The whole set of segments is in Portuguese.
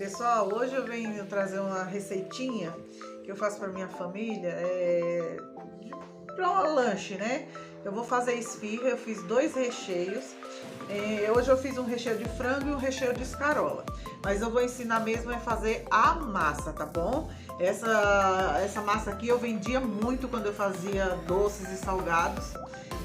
Pessoal, hoje eu venho trazer uma receitinha que eu faço para minha família, para um lanche, né? Eu vou fazer esfirra, eu fiz 2 recheios. Hoje eu fiz um recheio de frango e um recheio de escarola. Mas eu vou ensinar mesmo a fazer a massa, tá bom? Essa massa aqui eu vendia muito quando eu fazia doces e salgados.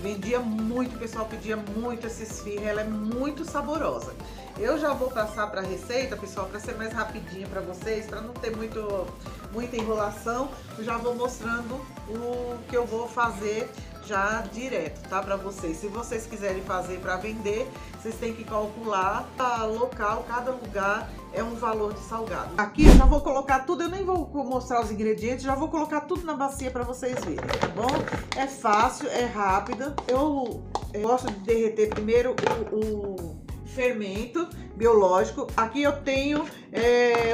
Vendia muito, o pessoal pedia muito essa esfirra, ela é muito saborosa. Eu já vou passar para a receita, pessoal, para ser mais rapidinho para vocês, para não ter muita enrolação. Eu já vou mostrando o que eu vou fazer já direto, tá? Para vocês. Se vocês quiserem fazer para vender, vocês têm que calcular cada local, cada lugar é um valor de salgado. Aqui eu já vou colocar tudo, eu nem vou mostrar os ingredientes, já vou colocar tudo na bacia para vocês verem, tá bom? É fácil, é rápido. Eu gosto de derreter primeiro o fermento biológico. Aqui eu tenho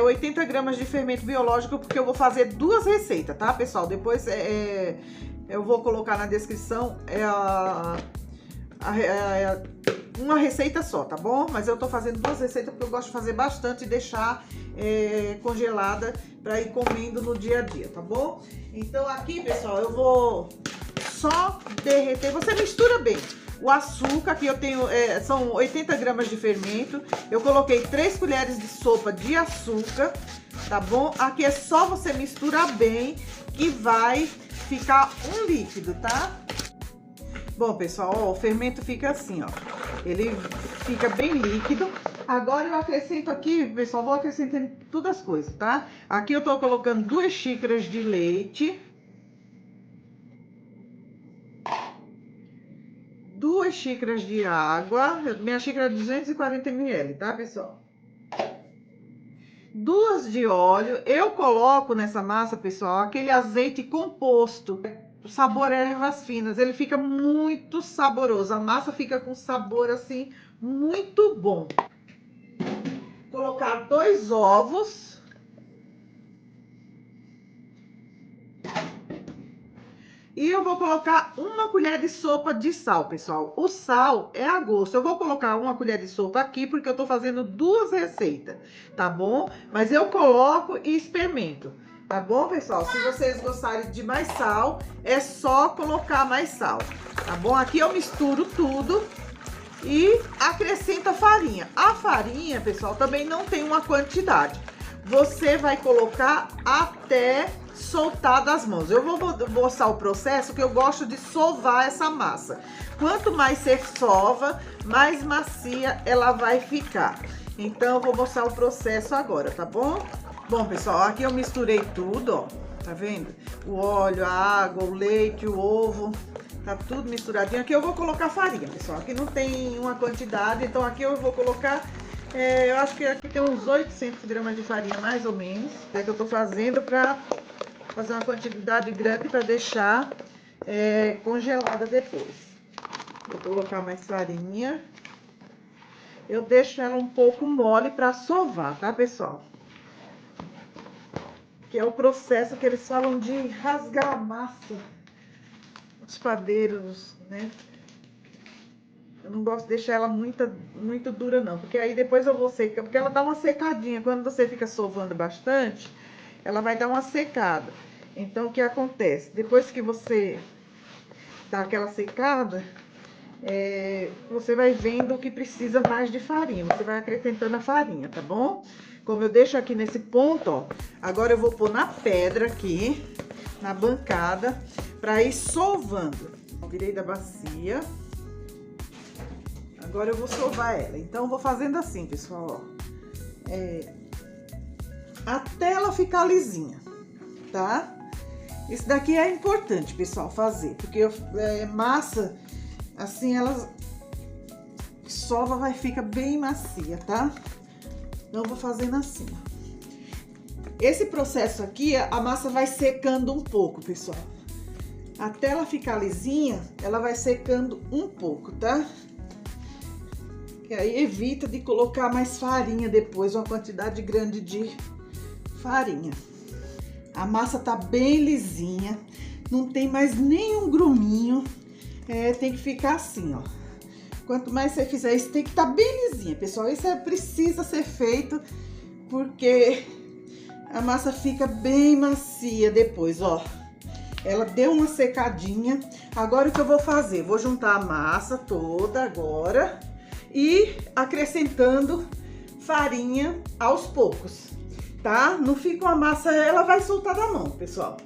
80 gramas de fermento biológico, porque eu vou fazer 2 receitas, tá, pessoal? Depois eu vou colocar na descrição uma receita só, tá bom? Mas eu tô fazendo 2 receitas porque eu gosto de fazer bastante e deixar congelada para ir comendo no dia a dia, tá bom? Então aqui, pessoal, eu vou só derreter. Você mistura bem o açúcar, que eu tenho, são 80 gramas de fermento. Eu coloquei 3 colheres de sopa de açúcar, tá bom? Aqui é só você misturar bem que vai ficar um líquido, tá? Bom, pessoal, ó, o fermento fica assim, ó. Ele fica bem líquido. Agora eu acrescento aqui, pessoal, vou acrescentando todas as coisas, tá? Aqui eu tô colocando 2 xícaras de leite. 2 xícaras de água, minha xícara é 240 ml, tá, pessoal? 2 de óleo. Eu coloco nessa massa, pessoal, aquele azeite composto, sabor ervas finas, ele fica muito saboroso, a massa fica com sabor assim, muito bom. Colocar 2 ovos. E eu vou colocar 1 colher de sopa de sal, pessoal. O sal é a gosto. Eu vou colocar 1 colher de sopa aqui, porque eu tô fazendo 2 receitas, tá bom? Mas eu coloco e experimento, tá bom, pessoal? Se vocês gostarem de mais sal, é só colocar mais sal, tá bom? Aqui eu misturo tudo e acrescento a farinha. A farinha, pessoal, também não tem uma quantidade. Você vai colocar até soltar das mãos. Eu vou mostrar o processo, que eu gosto de sovar essa massa. Quanto mais você sova, mais macia ela vai ficar. Então eu vou mostrar o processo agora, tá bom? Bom, pessoal, aqui eu misturei tudo, ó. Tá vendo? O óleo, a água, o leite, o ovo, tá tudo misturadinho. Aqui eu vou colocar farinha, pessoal. Aqui não tem uma quantidade, então aqui eu vou colocar, eu acho que aqui tem uns 800 gramas de farinha, mais ou menos. É que eu tô fazendo pra fazer uma quantidade grande para deixar congelada depois. Vou colocar mais farinha. Eu deixo ela um pouco mole para sovar, tá, pessoal? Que é o processo que eles falam de rasgar a massa. Os padeiros, né? Eu não gosto de deixar ela muito dura, não. Porque aí depois eu vou secar, porque ela dá uma secadinha. Quando você fica sovando bastante, ela vai dar uma secada. Então, o que acontece? Depois que você dá aquela secada, você vai vendo o que precisa mais de farinha. Você vai acrescentando a farinha, tá bom? Como eu deixo aqui nesse ponto, ó. Agora eu vou pôr na pedra aqui, na bancada, pra ir sovando. Virei da bacia. Agora eu vou sovar ela. Então, eu vou fazendo assim, pessoal, ó. Até ela ficar lisinha, tá? Isso daqui é importante, pessoal, fazer, porque massa, assim, ela sova, vai ficar bem macia, tá? Então, eu vou fazendo assim, ó. Esse processo aqui, a massa vai secando um pouco, pessoal. Até ela ficar lisinha, ela vai secando um pouco, tá? Que aí evita de colocar mais farinha depois, uma quantidade grande de farinha. A massa tá bem lisinha, não tem mais nenhum gruminho, tem que ficar assim, ó. Quanto mais você fizer isso, tem que estar bem lisinha, pessoal. Isso precisa ser feito porque a massa fica bem macia depois, ó. Ela deu uma secadinha. Agora o que eu vou fazer? Vou juntar a massa toda agora e acrescentando farinha aos poucos, tá? Não fica uma massa, ela vai soltar da mão, pessoal.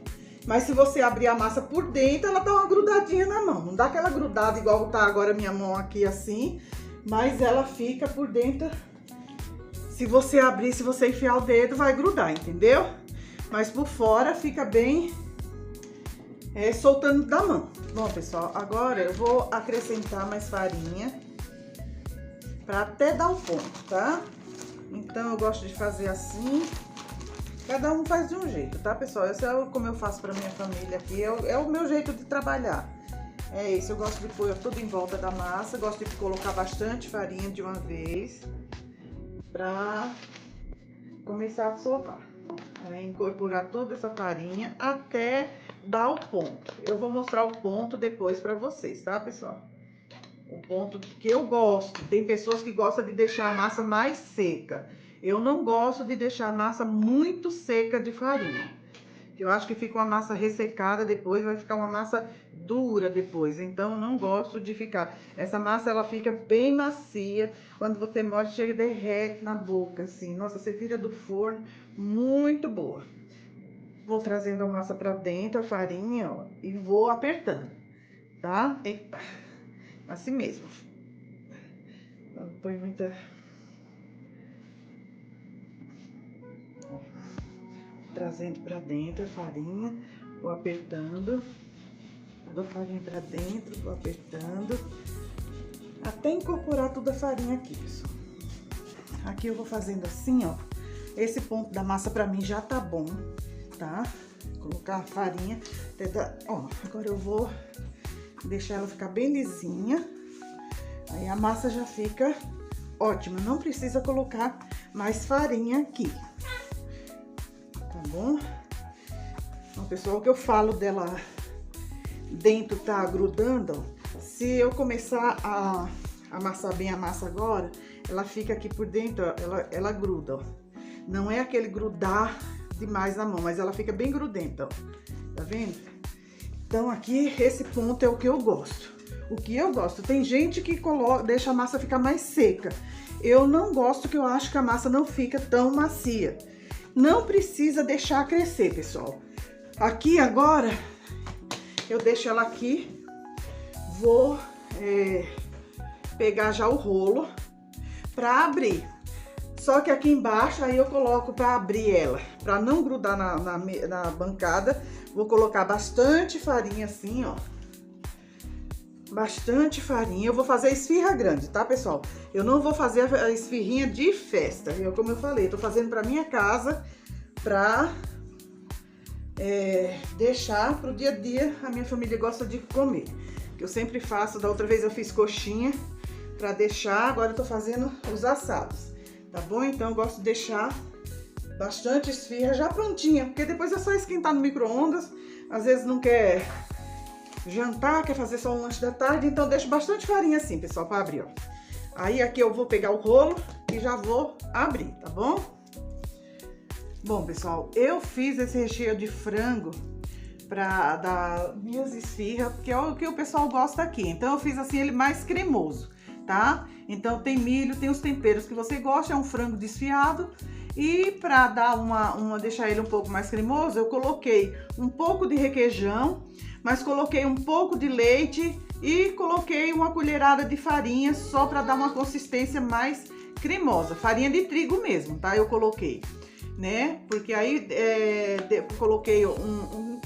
Mas se você abrir a massa por dentro, ela dá uma grudadinha na mão. Não dá aquela grudada igual tá agora minha mão aqui assim, mas ela fica por dentro. Se você abrir, se você enfiar o dedo, vai grudar, entendeu? Mas por fora fica bem soltando da mão. Bom, pessoal, agora eu vou acrescentar mais farinha para até dar o ponto, tá? Então eu gosto de fazer assim. Cada um faz de um jeito, tá, pessoal? Esse é como eu faço para minha família aqui, é o meu jeito de trabalhar. É isso, eu gosto de pôr tudo em volta da massa, gosto de colocar bastante farinha de uma vez para começar a soltar. Incorporar toda essa farinha até dar o ponto. Eu vou mostrar o ponto depois para vocês, tá, pessoal? O ponto que eu gosto. Tem pessoas que gostam de deixar a massa mais seca. Eu não gosto de deixar a massa muito seca de farinha. Eu acho que fica uma massa ressecada depois, vai ficar uma massa dura depois. Então, eu não gosto de ficar. Essa massa, ela fica bem macia. Quando você morde, chega e derrete na boca, assim. Nossa, você tira do forno, muito boa. Vou trazendo a massa pra dentro, a farinha, ó, e vou apertando, tá? Eita. Assim mesmo. Não põe muita... Trazendo pra dentro a farinha, vou apertando. Dou farinha pra dentro, vou apertando. Até incorporar toda a farinha aqui, pessoal. Aqui eu vou fazendo assim, ó. Esse ponto da massa pra mim já tá bom, tá? Colocar a farinha. Até dar... Ó, agora eu vou deixar ela ficar bem lisinha. Aí a massa já fica ótima. Não precisa colocar mais farinha aqui. Tá bom? Então, pessoal, o que eu falo dela dentro tá grudando, ó. Se eu começar a amassar bem a massa agora, ela fica aqui por dentro, ó, ela gruda, ó. Não é aquele grudar demais na mão, mas ela fica bem grudenta, ó. Tá vendo? Então, aqui, esse ponto é o que eu gosto. O que eu gosto. Tem gente que deixa a massa ficar mais seca. Eu não gosto, que eu acho que a massa não fica tão macia. Não precisa deixar crescer, pessoal. Aqui agora, eu deixo ela aqui. Vou pegar já o rolo pra abrir. Só que aqui embaixo, aí eu coloco pra abrir ela. Pra não grudar na bancada, vou colocar bastante farinha assim, ó. Bastante farinha. Eu vou fazer esfirra grande, tá, pessoal? Eu não vou fazer a esfirrinha de festa. Como eu falei, tô fazendo pra minha casa, pra deixar pro dia a dia. A minha família gosta de comer. Que eu sempre faço. Da outra vez eu fiz coxinha pra deixar. Agora eu tô fazendo os assados, tá bom? Então eu gosto de deixar bastante esfirra já prontinha, porque depois é só esquentar no micro-ondas. Às vezes não quer jantar, quer fazer só um lanche da tarde, então deixo bastante farinha assim, pessoal, para abrir, ó. Aí aqui eu vou pegar o rolo e já vou abrir, tá bom? Bom, pessoal, eu fiz esse recheio de frango para dar minhas esfirras, que é o que o pessoal gosta aqui. Então eu fiz assim ele mais cremoso, tá? Então tem milho, tem os temperos que você gosta, é um frango desfiado. E para dar deixar ele um pouco mais cremoso, eu coloquei um pouco de requeijão, mas coloquei um pouco de leite e coloquei uma colherada de farinha só para dar uma consistência mais cremosa. Farinha de trigo mesmo, tá? Eu coloquei, né? Porque aí coloquei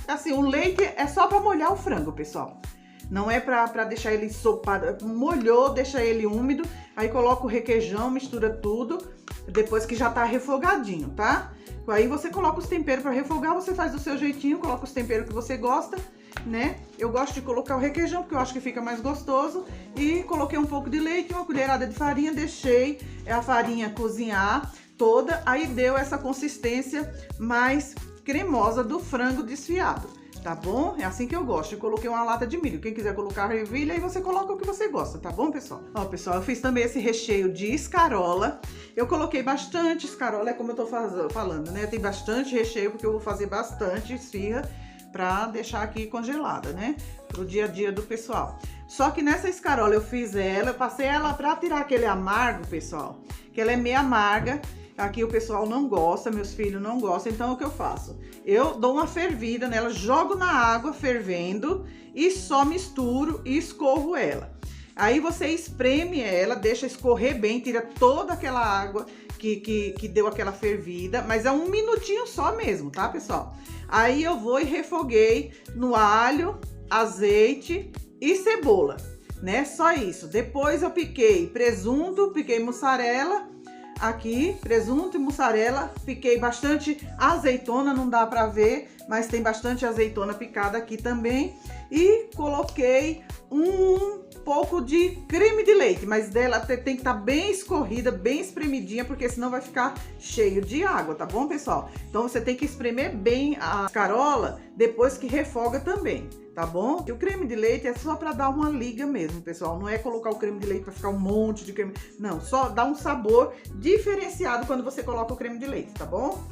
assim, o leite é só para molhar o frango, pessoal. Não é para deixar ele ensopado. Molhou, deixa ele úmido, aí coloca o requeijão, mistura tudo, depois que já tá refogadinho, tá? Aí você coloca os temperos para refogar, você faz do seu jeitinho, coloca os temperos que você gosta, né? Eu gosto de colocar o requeijão, porque eu acho que fica mais gostoso. E coloquei um pouco de leite, uma colherada de farinha, deixei a farinha cozinhar toda, aí deu essa consistência mais cremosa do frango desfiado. Tá bom? É assim que eu gosto. Eu coloquei uma lata de milho. Quem quiser colocar ervilha, aí você coloca o que você gosta, tá bom, pessoal? Ó, pessoal, eu fiz também esse recheio de escarola. Eu coloquei bastante escarola, é como eu tô falando, né? Tem bastante recheio, porque eu vou fazer bastante esfirra pra deixar aqui congelada, né? Pro dia a dia do pessoal. Só que nessa escarola eu fiz ela, eu passei ela pra tirar aquele amargo, pessoal. Que ela é meio amarga. Aqui o pessoal não gosta, meus filhos não gostam, então o que eu faço? Eu dou uma fervida nela, jogo na água fervendo e só misturo e escorro ela. Aí você espreme ela, deixa escorrer bem, tira toda aquela água que deu aquela fervida, mas é 1 minutinho só mesmo, tá, pessoal? Aí eu vou e refoguei no alho, azeite e cebola, né? Só isso. Depois eu piquei presunto, piquei mussarela. Aqui, presunto e mussarela, piquei bastante azeitona, não dá pra ver, mas tem bastante azeitona picada aqui também. E coloquei um pouco de creme de leite, mas dela tem que estar bem escorrida, bem espremidinha, porque senão vai ficar cheio de água, tá bom, pessoal? Então você tem que espremer bem a escarola depois que refoga também, tá bom? E o creme de leite é só para dar uma liga mesmo, pessoal. Não é colocar o creme de leite para ficar um monte de creme. Não, só dá um sabor diferenciado quando você coloca o creme de leite, tá bom?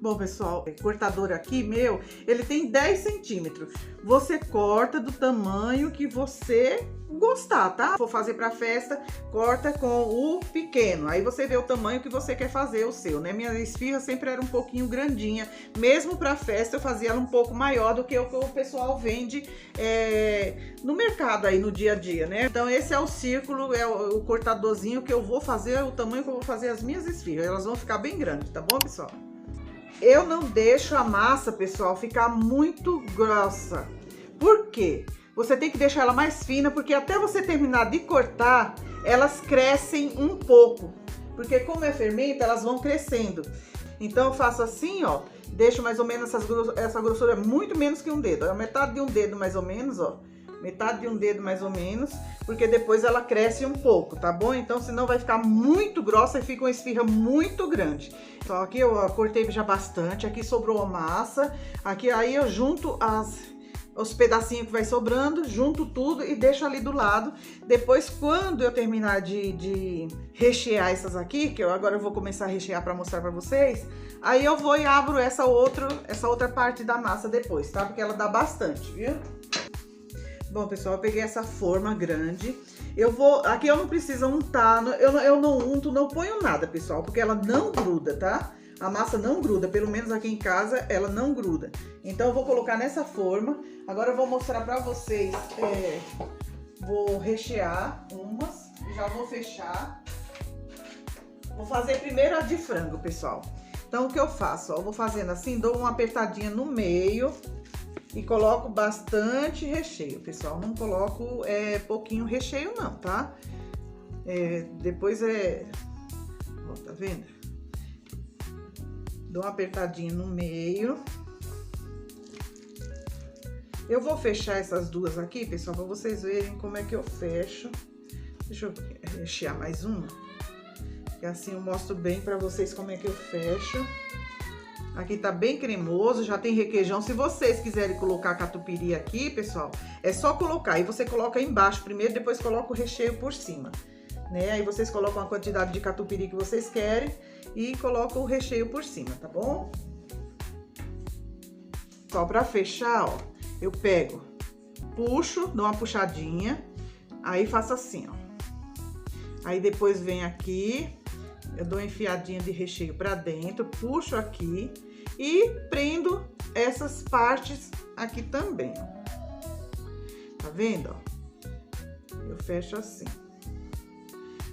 Bom, pessoal, o cortador aqui, meu, ele tem 10 centímetros. Você corta do tamanho que você gostar, tá? Se for fazer pra festa, corta com o pequeno. Aí você vê o tamanho que você quer fazer o seu, né? Minha esfirra sempre era um pouquinho grandinha. Mesmo pra festa, eu fazia ela um pouco maior do que o que o pessoal vende no mercado aí, no dia a dia, né? Então esse é o círculo, é o cortadorzinho que eu vou fazer, o tamanho que eu vou fazer as minhas esfirras. Elas vão ficar bem grandes, tá bom, pessoal? Eu não deixo a massa, pessoal, ficar muito grossa. Por quê? Você tem que deixar ela mais fina, porque até você terminar de cortar, elas crescem um pouco. Porque como é fermento, elas vão crescendo. Então eu faço assim, ó, deixo mais ou menos essa grossura, muito menos que um dedo. É metade de um dedo mais ou menos, ó. Metade de um dedo mais ou menos, porque depois ela cresce um pouco, tá bom? Então senão vai ficar muito grossa e fica uma esfirra muito grande. Então aqui eu cortei já bastante, aqui sobrou a massa, aqui aí eu junto os pedacinhos que vai sobrando, junto tudo e deixo ali do lado. Depois, quando eu terminar de rechear essas aqui, que agora eu vou começar a rechear para mostrar para vocês, aí eu vou e abro essa outra parte da massa depois, tá? Porque ela dá bastante, viu? Bom, pessoal, eu peguei essa forma grande. Aqui eu não preciso untar, eu não unto, não ponho nada, pessoal, porque ela não gruda, tá? A massa não gruda, pelo menos aqui em casa ela não gruda. Então eu vou colocar nessa forma. Agora eu vou mostrar pra vocês, vou rechear umas, já vou fechar. Vou fazer primeiro a de frango, pessoal. Então o que eu faço, ó, eu vou fazendo assim, dou uma apertadinha no meio. E coloco bastante recheio, pessoal. Não coloco pouquinho recheio não, tá? Depois ó, tá vendo? Dou uma apertadinha no meio. Eu vou fechar essas duas aqui, pessoal, pra vocês verem como é que eu fecho. Deixa eu rechear mais uma. Que assim eu mostro bem pra vocês como é que eu fecho. Aqui tá bem cremoso, já tem requeijão. Se vocês quiserem colocar catupiry aqui, pessoal, é só colocar. Aí você coloca embaixo primeiro, depois coloca o recheio por cima, né? Aí vocês colocam a quantidade de catupiry que vocês querem e colocam o recheio por cima, tá bom? Só pra fechar, ó, eu pego, puxo, dou uma puxadinha, aí faço assim, ó. Aí depois vem aqui, eu dou uma enfiadinha de recheio pra dentro, puxo aqui e prendo essas partes aqui também, ó. Tá vendo, ó? Eu fecho assim.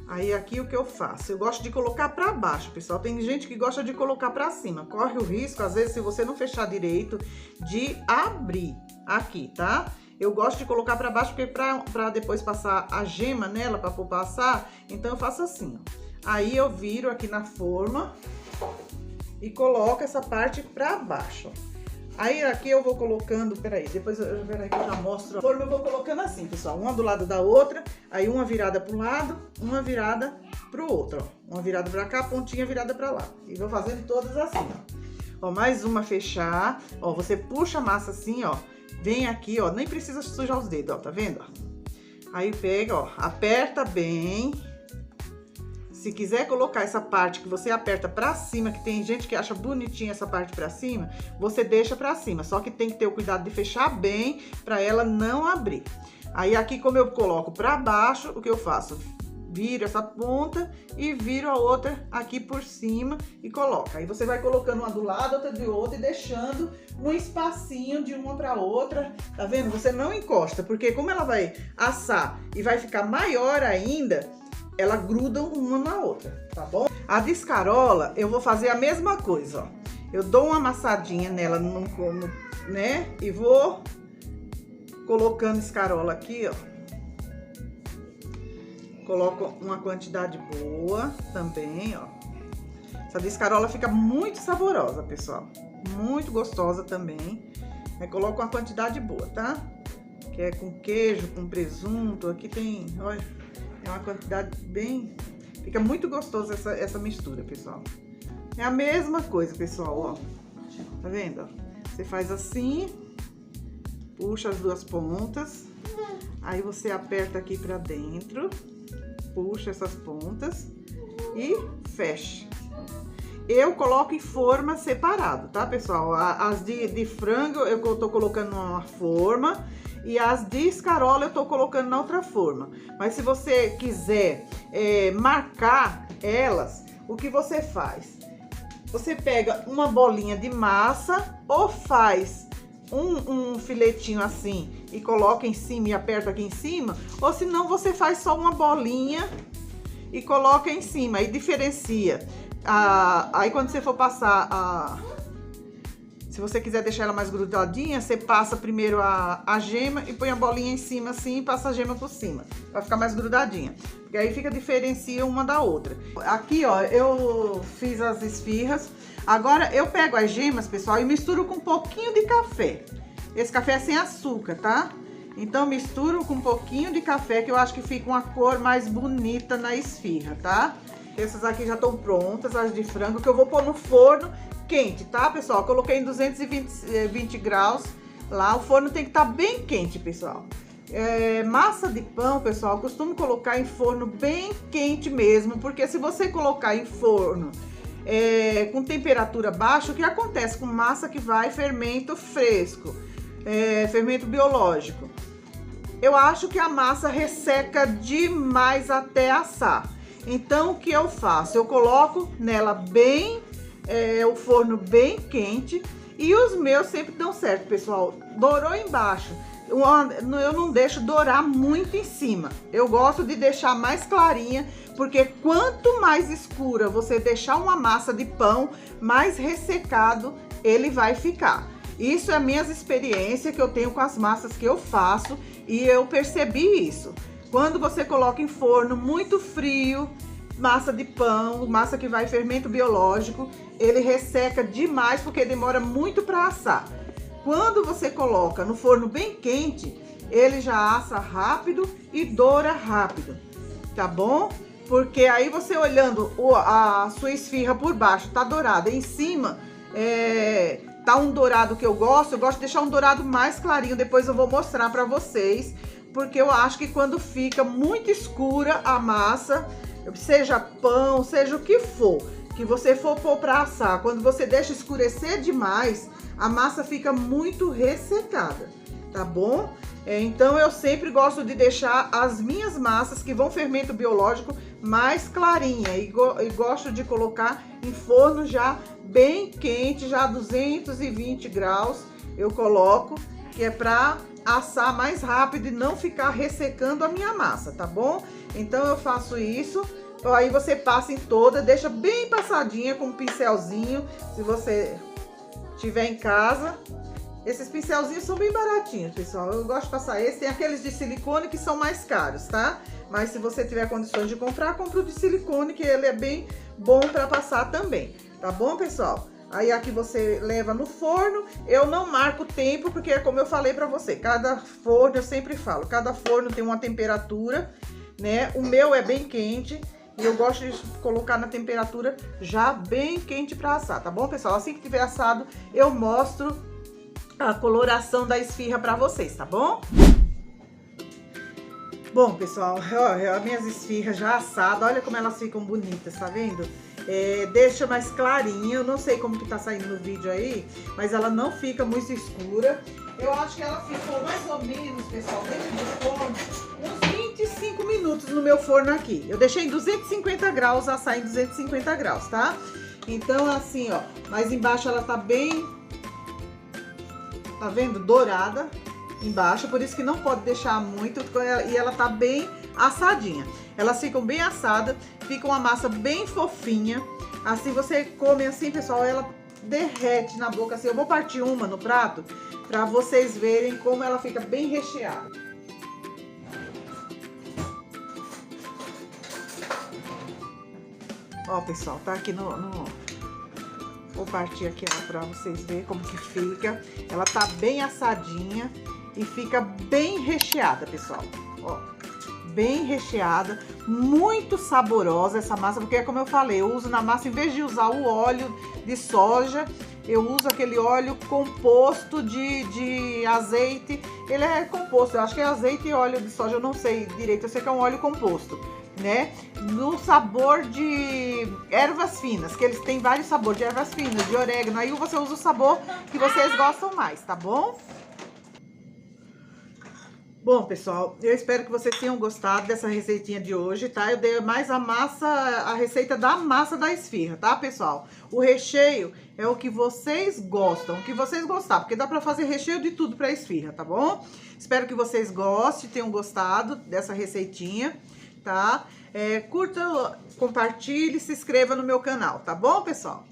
Aí aqui o que eu faço? Eu gosto de colocar pra baixo, pessoal. Tem gente que gosta de colocar pra cima. Corre o risco, às vezes, se você não fechar direito, de abrir aqui, tá? Eu gosto de colocar pra baixo, porque pra depois passar a gema nela, pra pôr passar, então eu faço assim, ó. Aí eu viro aqui na forma e coloco essa parte pra baixo, ó. Aí aqui eu vou colocando, peraí que eu já mostro. A forma eu vou colocando assim, pessoal, uma do lado da outra, aí uma virada pro lado, uma virada pro outro, ó. Uma virada pra cá, pontinha virada pra lá. E vou fazendo todas assim, ó. Ó, mais uma fechar. Ó, você puxa a massa assim, ó. Vem aqui, ó. Nem precisa sujar os dedos, ó. Tá vendo, ó? Aí pega, ó. Aperta bem. Se quiser colocar essa parte que você aperta pra cima, que tem gente que acha bonitinha essa parte pra cima, você deixa pra cima. Só que tem que ter o cuidado de fechar bem pra ela não abrir. Aí aqui, como eu coloco pra baixo, o que eu faço? Viro essa ponta e viro a outra aqui por cima e coloca. Aí você vai colocando uma do lado, outra de outro e deixando um espacinho de uma para outra. Tá vendo? Você não encosta, porque como ela vai assar e vai ficar maior ainda, ela gruda uma na outra, tá bom? A de escarola, eu vou fazer a mesma coisa, ó. Eu dou uma amassadinha nela, né? E vou colocando escarola aqui, ó. Coloco uma quantidade boa também, ó. Essa de escarola fica muito saborosa, pessoal. Muito gostosa também. Aí coloco uma quantidade boa, tá? Que é com queijo, com presunto. Aqui tem, olha, é uma quantidade bem... Fica muito gostoso essa mistura, pessoal. É a mesma coisa, pessoal, ó. Tá vendo? Você faz assim, puxa as duas pontas. Aí você aperta aqui pra dentro. Puxa essas pontas e fecha. Eu coloco em forma separado, tá, pessoal? As de frango eu tô colocando numa forma e as de escarola eu tô colocando na outra forma. Mas se você quiser marcar elas, o que você faz? Você pega uma bolinha de massa ou faz um filetinho assim e coloca em cima e aperta aqui em cima, ou se não você faz só uma bolinha e coloca em cima e diferencia. Aí quando você for passar se você quiser deixar ela mais grudadinha, você passa primeiro a gema e põe a bolinha em cima assim e passa a gema por cima, vai ficar mais grudadinha, porque aí diferencia uma da outra. Aqui, ó, eu fiz as esfirras. Agora eu pego as gemas, pessoal, e misturo com um pouquinho de café. Esse café é sem açúcar, tá? Então misturo com um pouquinho de café, que eu acho que fica uma cor mais bonita na esfirra, tá? Essas aqui já estão prontas, as de frango, que eu vou pôr no forno quente, tá, pessoal? Coloquei em 220 graus lá. O forno tem que estar bem quente, pessoal. Massa de pão, pessoal, eu costumo colocar em forno bem quente mesmo, porque se você colocar em forno com temperatura baixa, o que acontece com massa que vai fermento fresco, fermento biológico? Eu acho que a massa resseca demais até assar. Então, o que eu faço? Eu coloco nela bem, o forno bem quente, e os meus sempre dão certo, pessoal. Dourou embaixo, eu não deixo dourar muito em cima. Eu gosto de deixar mais clarinha, porque quanto mais escura você deixar uma massa de pão, mais ressecado ele vai ficar. Isso é minhas experiências que eu tenho com as massas que eu faço, e eu percebi isso. Quando você coloca em forno muito frio, massa de pão, massa que vai fermento biológico, ele resseca demais porque demora muito para assar. Quando você coloca no forno bem quente, ele já assa rápido e doura rápido, tá bom? Porque aí você olhando a sua esfirra por baixo, tá dourada, em cima tá um dourado que eu gosto de deixar um dourado mais clarinho, depois eu vou mostrar pra vocês, porque eu acho que quando fica muito escura a massa, seja pão, seja o que for, que você for pôr pra assar, quando você deixa escurecer demais, a massa fica muito ressecada, tá bom? Então eu sempre gosto de deixar as minhas massas que vão fermento biológico mais clarinha, e gosto de colocar em forno já bem quente, já 220 graus eu coloco, que é pra assar mais rápido e não ficar ressecando a minha massa, tá bom? Então eu faço isso. Aí você passa em toda, deixa bem passadinha com um pincelzinho, se você tiver em casa. Esses pincelzinhos são bem baratinhos, pessoal. Eu gosto de passar esse. Tem aqueles de silicone que são mais caros, tá? Mas se você tiver condições de comprar, compra o de silicone, que ele é bem bom para passar também. Tá bom, pessoal? Aí aqui você leva no forno. Eu não marco o tempo, porque como eu falei para você, cada forno, eu sempre falo, cada forno tem uma temperatura, né? O meu é bem quente. E eu gosto de colocar na temperatura já bem quente para assar, tá bom, pessoal? Assim que tiver assado, eu mostro a coloração da esfirra para vocês, tá bom? Bom, pessoal, ó, as minhas esfirras já assadas, olha como elas ficam bonitas, tá vendo? Deixa mais clarinha, eu não sei como que tá saindo no vídeo aí, mas ela não fica muito escura. Eu acho que ela ficou mais ou menos, pessoal, dentro do forno, uns 25 minutos no meu forno aqui. Eu deixei em 250 graus, assar em 250 graus, tá? Então, assim, ó, mas embaixo ela tá bem, tá vendo? Dourada embaixo, por isso que não pode deixar muito, e ela tá bem assadinha. Elas ficam bem assadas, fica uma massa bem fofinha. Assim você come assim, pessoal, ela derrete na boca assim. Eu vou partir uma no prato para vocês verem como ela fica bem recheada. Ó, pessoal, tá aqui Vou partir aqui para vocês verem como que fica. Ela tá bem assadinha e fica bem recheada, pessoal. Ó, bem recheada, muito saborosa essa massa, porque como eu falei, eu uso na massa, em vez de usar o óleo de soja, eu uso aquele óleo composto de azeite. Ele é composto, eu acho que é azeite e óleo de soja, eu não sei direito, eu sei que é um óleo composto, né? No sabor de ervas finas, que eles têm vários sabores de ervas finas, de orégano, aí você usa o sabor que vocês gostam mais, tá bom? Bom, pessoal, eu espero que vocês tenham gostado dessa receitinha de hoje, tá? Eu dei mais a receita da massa da esfirra, tá, pessoal? O recheio é o que vocês gostam, o que vocês gostarem, porque dá pra fazer recheio de tudo pra esfirra, tá bom? Espero que vocês gostem, tenham gostado dessa receitinha, tá? Curta, compartilhe, se inscreva no meu canal, tá bom, pessoal?